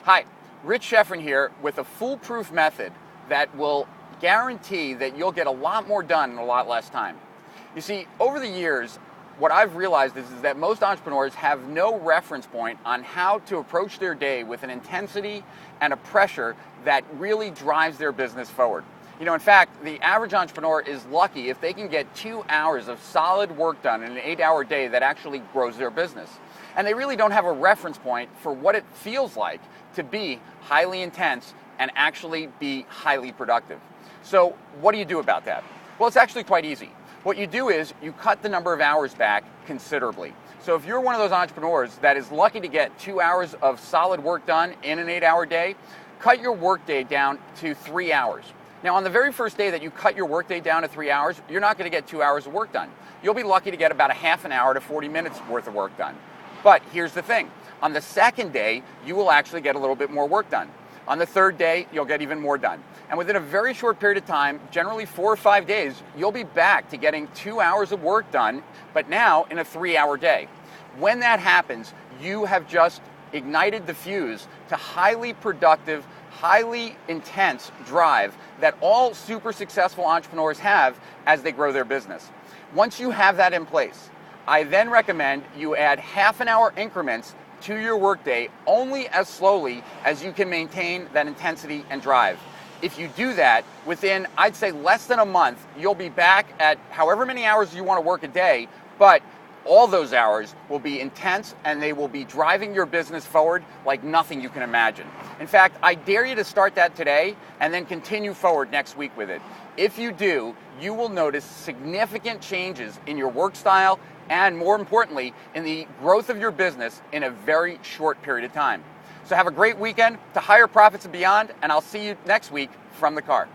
Hi, Rich Schefren here with a foolproof method that will guarantee that you'll get a lot more done in a lot less time. You see, over the years, what I've realized is that most entrepreneurs have no reference point on how to approach their day with an intensity and a pressure that really drives their business forward. In fact, the average entrepreneur is lucky if they can get 2 hours of solid work done in an 8-hour day that actually grows their business. And they really don't have a reference point for what it feels like to be highly intense and actually be highly productive. So what do you do about that? Well, it's actually quite easy. What you do is you cut the number of hours back considerably. So if you're one of those entrepreneurs that is lucky to get 2 hours of solid work done in an 8-hour day, cut your workday down to 3 hours. Now, on the very first day that you cut your workday down to 3 hours, you're not going to get 2 hours of work done. You'll be lucky to get about a half an hour to 40 minutes worth of work done. But here's the thing. On the second day, you will actually get a little bit more work done. On the third day, you'll get even more done. And within a very short period of time, generally 4 or 5 days, you'll be back to getting 2 hours of work done, but now in a 3-hour day. When that happens, you have just ignited the fuse to highly productive, highly intense drive that all super successful entrepreneurs have as they grow their business. Once you have that in place, I then recommend you add half an hour increments to your workday only as slowly as you can maintain that intensity and drive. If you do that, within, I'd say, less than a month, you'll be back at however many hours you want to work a day, but all those hours will be intense and they will be driving your business forward like nothing you can imagine. In fact, I dare you to start that today and then continue forward next week with it. If you do, you will notice significant changes in your work style and, more importantly, in the growth of your business in a very short period of time. So have a great weekend to higher profits and beyond, and I'll see you next week from the car.